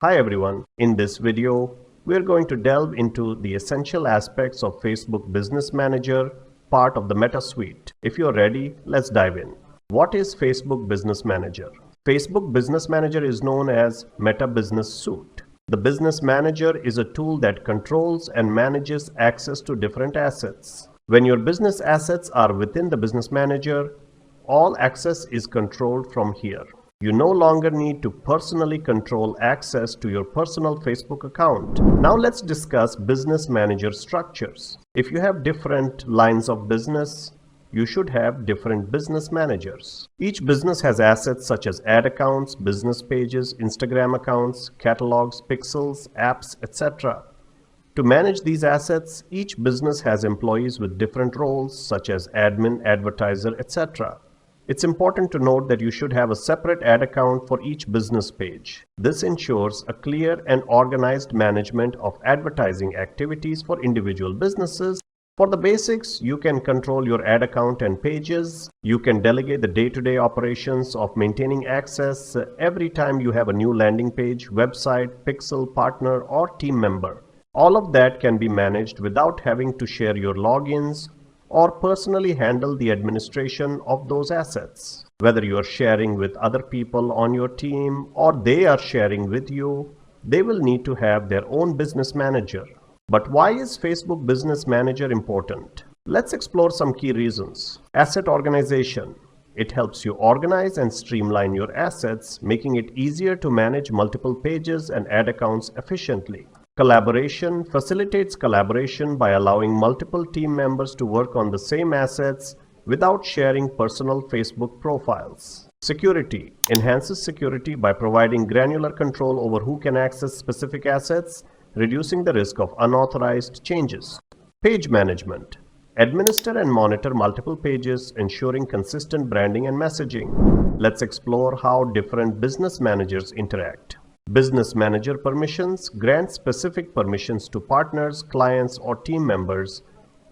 Hi everyone, in this video, we're going to delve into the essential aspects of Facebook Business Manager, part of the Meta Suite. If you're ready, let's dive in. What is Facebook Business Manager? Facebook Business Manager is known as Meta Business Suite. The Business Manager is a tool that controls and manages access to different assets. When your business assets are within the Business Manager, all access is controlled from here. You no longer need to personally control access to your personal Facebook account. Now let's discuss Business Manager structures. If you have different lines of business, you should have different business managers. Each business has assets such as ad accounts, business pages, Instagram accounts, catalogs, pixels, apps, etc. To manage these assets, each business has employees with different roles such as admin, advertiser, etc. It's important to note that you should have a separate ad account for each business page. This ensures a clear and organized management of advertising activities for individual businesses. For the basics, you can control your ad account and pages. You can delegate the day-to-day operations of maintaining access every time you have a new landing page, website, pixel, partner, or team member. All of that can be managed without having to share your logins or personally handle the administration of those assets. Whether you are sharing with other people on your team or they are sharing with you, they will need to have their own business manager. But why is Facebook Business Manager important? Let's explore some key reasons. Asset organization. It helps you organize and streamline your assets, making it easier to manage multiple pages and ad accounts efficiently. Collaboration facilitates collaboration by allowing multiple team members to work on the same assets without sharing personal Facebook profiles. Security enhances security by providing granular control over who can access specific assets, reducing the risk of unauthorized changes. Page management. Administer and monitor multiple pages, ensuring consistent branding and messaging. Let's explore how different business managers interact. Business Manager permissions grant specific permissions to partners, clients, or team members,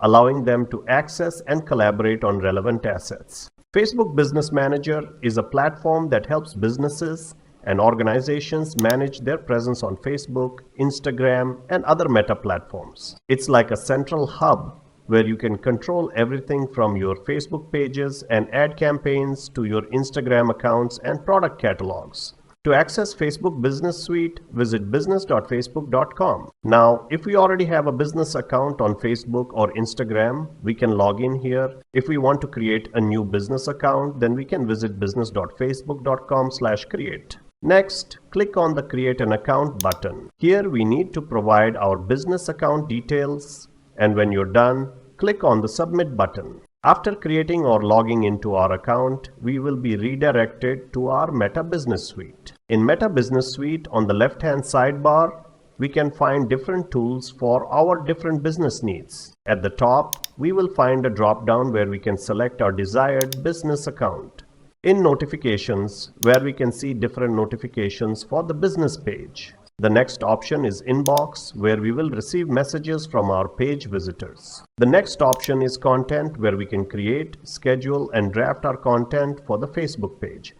allowing them to access and collaborate on relevant assets. Facebook Business Manager is a platform that helps businesses and organizations manage their presence on Facebook, Instagram, and other Meta platforms. It's like a central hub where you can control everything from your Facebook pages and ad campaigns to your Instagram accounts and product catalogs. To access Facebook Business Suite, visit business.facebook.com. Now, if we already have a business account on Facebook or Instagram, we can log in here. If we want to create a new business account, then we can visit business.facebook.com/create. Next, click on the Create an Account button. Here we need to provide our business account details, and when you're done, click on the Submit button. After creating or logging into our account, we will be redirected to our Meta Business Suite. In Meta Business Suite, on the left-hand sidebar, we can find different tools for our different business needs. At the top, we will find a drop-down where we can select our desired business account. In Notifications, where we can see different notifications for the business page. The next option is Inbox, where we will receive messages from our page visitors. The next option is Content, where we can create, schedule, and draft our content for the Facebook page.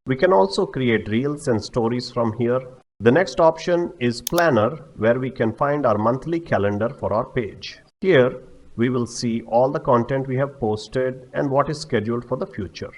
We can also create reels and stories from here. The next option is Planner, where we can find our monthly calendar for our page. Here, we will see all the content we have posted and what is scheduled for the future.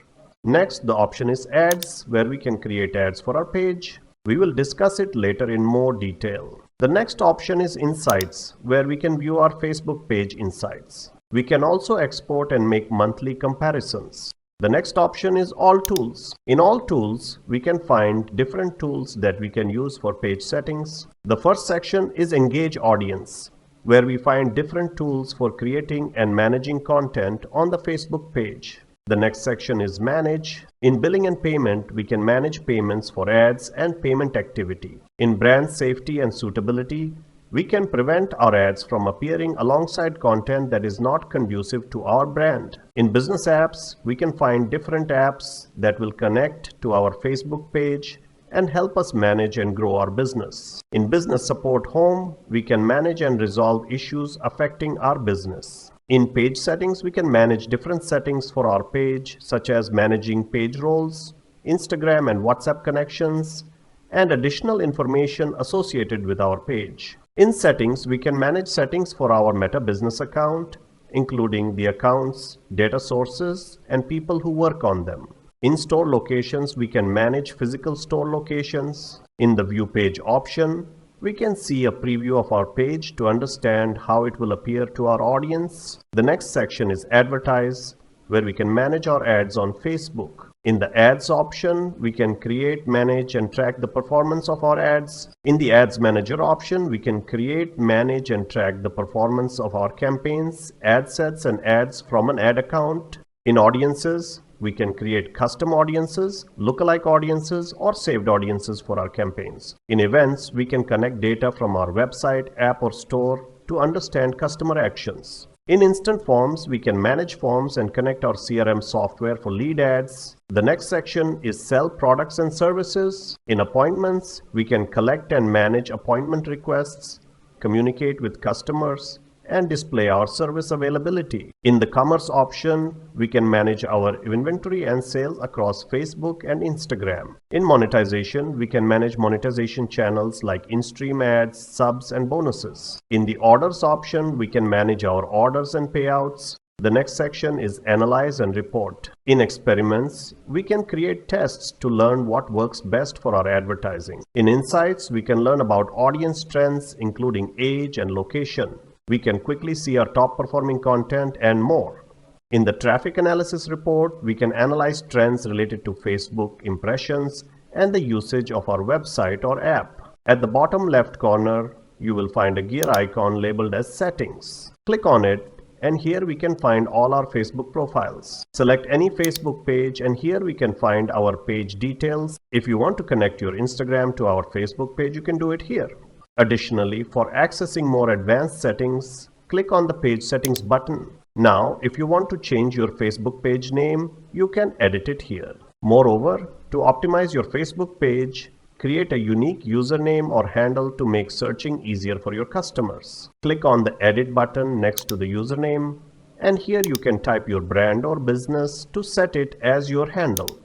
Next, the option is Ads, where we can create ads for our page. We will discuss it later in more detail. The next option is Insights, where we can view our Facebook page insights. We can also export and make monthly comparisons. The next option is All Tools. In All Tools, we can find different tools that we can use for page settings. The first section is Engage Audience, where we find different tools for creating and managing content on the Facebook page. The next section is Manage. In Billing and Payment, we can manage payments for ads and payment activity. In Brand Safety and Suitability, we can prevent our ads from appearing alongside content that is not conducive to our brand. In Business Apps, we can find different apps that will connect to our Facebook page and help us manage and grow our business. In Business Support Home, we can manage and resolve issues affecting our business. In Page Settings, we can manage different settings for our page, such as managing page roles, Instagram and WhatsApp connections, and additional information associated with our page. In settings, we can manage settings for our Meta Business account, including the accounts, data sources, and people who work on them. In store locations, we can manage physical store locations. In the View Page option, we can see a preview of our page to understand how it will appear to our audience. The next section is Advertise, where we can manage our ads on Facebook. In the Ads option, we can create, manage, and track the performance of our ads. In the Ads Manager option, we can create, manage, and track the performance of our campaigns, ad sets, and ads from an ad account. In Audiences, we can create custom audiences, lookalike audiences, or saved audiences for our campaigns. In Events, we can connect data from our website, app, or store to understand customer actions. In Instant Forms, we can manage forms and connect our CRM software for lead ads. The next section is Sell Products and Services. In Appointments, we can collect and manage appointment requests, communicate with customers, and display our service availability. In the Commerce option, we can manage our inventory and sales across Facebook and Instagram. In Monetization, we can manage monetization channels like in-stream ads, subs, and bonuses. In the Orders option, we can manage our orders and payouts. The next section is Analyze and Report. In Experiments, we can create tests to learn what works best for our advertising. In Insights, we can learn about audience trends, including age and location. We can quickly see our top performing content and more. In the Traffic Analysis Report, we can analyze trends related to Facebook impressions and the usage of our website or app. At the bottom left corner, you will find a gear icon labeled as Settings. Click on it, and here we can find all our Facebook profiles. Select any Facebook page, and here we can find our page details. If you want to connect your Instagram to our Facebook page, you can do it here. Additionally, for accessing more advanced settings, click on the Page Settings button. Now, if you want to change your Facebook page name, you can edit it here. Moreover, to optimize your Facebook page, create a unique username or handle to make searching easier for your customers. Click on the Edit button next to the username, and here you can type your brand or business to set it as your handle.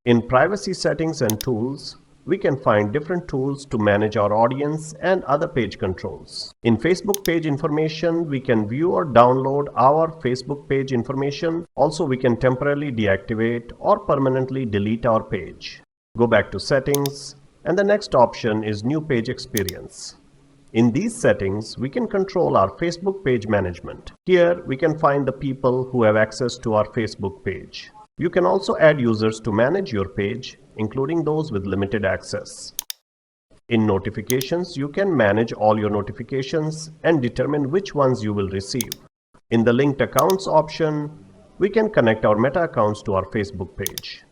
In Privacy Settings and Tools, we can find different tools to manage our audience and other page controls. In Facebook page information, we can view or download our Facebook page information. Also, we can temporarily deactivate or permanently delete our page. Go back to Settings, and the next option is New Page Experience. In these settings, we can control our Facebook page management. Here, we can find the people who have access to our Facebook page. You can also add users to manage your page, including those with limited access. In Notifications, you can manage all your notifications and determine which ones you will receive. In the Linked Accounts option, we can connect our Meta accounts to our Facebook page.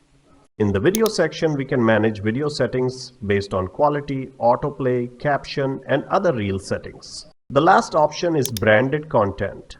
In the Video section, we can manage video settings based on quality, autoplay, caption, and other reel settings. The last option is Branded Content.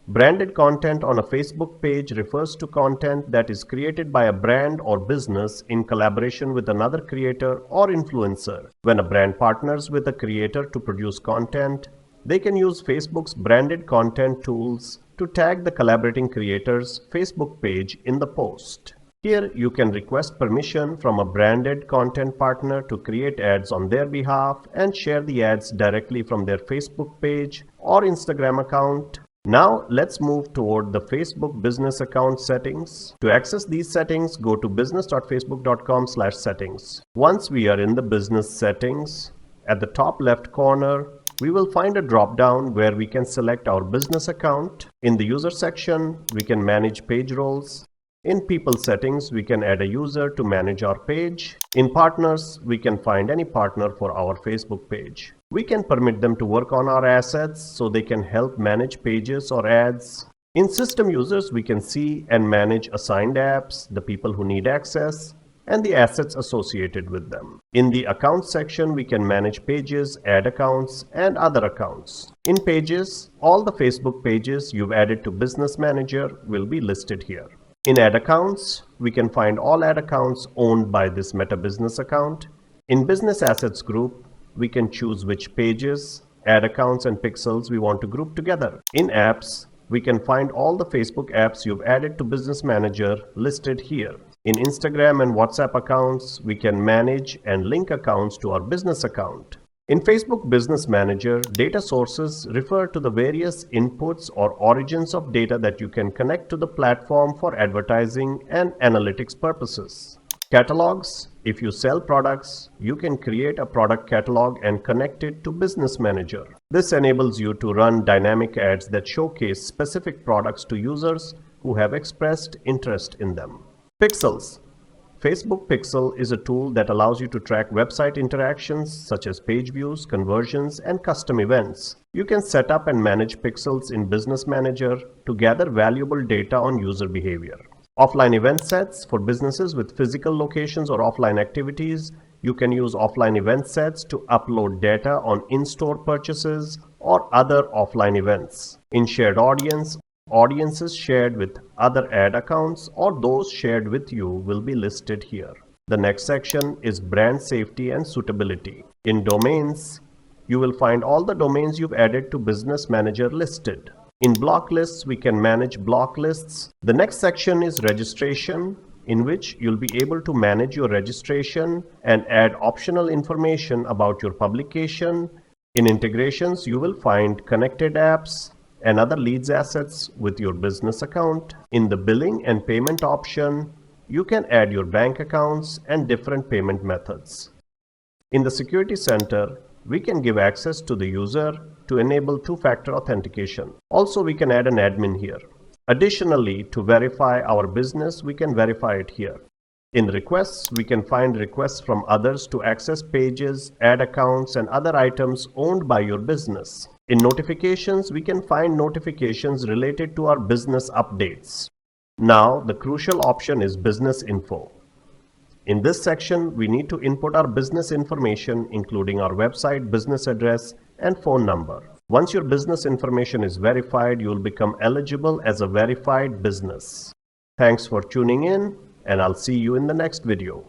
Branded content on a Facebook page refers to content that is created by a brand or business in collaboration with another creator or influencer. When a brand partners with a creator to produce content, they can use Facebook's branded content tools to tag the collaborating creator's Facebook page in the post. Here you can request permission from a branded content partner to create ads on their behalf and share the ads directly from their Facebook page or Instagram account. Now let's move toward the Facebook business account settings. To access these settings, go to business.facebook.com/settings. Once we are in the business settings, at the top left corner, we will find a drop-down where we can select our business account. In the user section, we can manage page roles. In people settings, we can add a user to manage our page. In partners, we can find any partner for our Facebook page. We can permit them to work on our assets so they can help manage pages or ads. In system users, we can see and manage assigned apps, the people who need access, and the assets associated with them. In the accounts section, we can manage pages, add accounts, and other accounts. In pages, all the Facebook pages you've added to Business Manager will be listed here. In ad accounts, we can find all ad accounts owned by this Meta Business account. In Business Assets group, we can choose which pages, ad accounts, and pixels we want to group together. In apps, we can find all the Facebook apps you've added to Business Manager listed here. In Instagram and WhatsApp accounts, we can manage and link accounts to our business account. In Facebook Business Manager, data sources refer to the various inputs or origins of data that you can connect to the platform for advertising and analytics purposes. Catalogs. If you sell products, you can create a product catalog and connect it to Business Manager. This enables you to run dynamic ads that showcase specific products to users who have expressed interest in them. Pixels. Facebook Pixel is a tool that allows you to track website interactions such as page views, conversions, and custom events. You can set up and manage pixels in Business Manager to gather valuable data on user behavior. Offline event sets. For businesses with physical locations or offline activities, you can use offline event sets to upload data on in-store purchases or other offline events. In shared audience, audiences shared with other ad accounts or those shared with you will be listed here. The next section is brand safety and suitability. In domains, you will find all the domains you've added to Business Manager listed. In block lists, we can manage block lists. The next section is registration, in which you'll be able to manage your registration and add optional information about your publication. In integrations, you will find connected apps and other leads assets with your business account. In the billing and payment option, you can add your bank accounts and different payment methods. In the Security Center, we can give access to the user to enable two-factor authentication. Also, we can add an admin here. Additionally, to verify our business, we can verify it here. In requests, we can find requests from others to access pages, ad accounts, and other items owned by your business. In notifications, we can find notifications related to our business updates. Now, the crucial option is Business Info. In this section, we need to input our business information, including our website, business address, and phone number. Once your business information is verified, you will become eligible as a verified business. Thanks for tuning in, and I'll see you in the next video.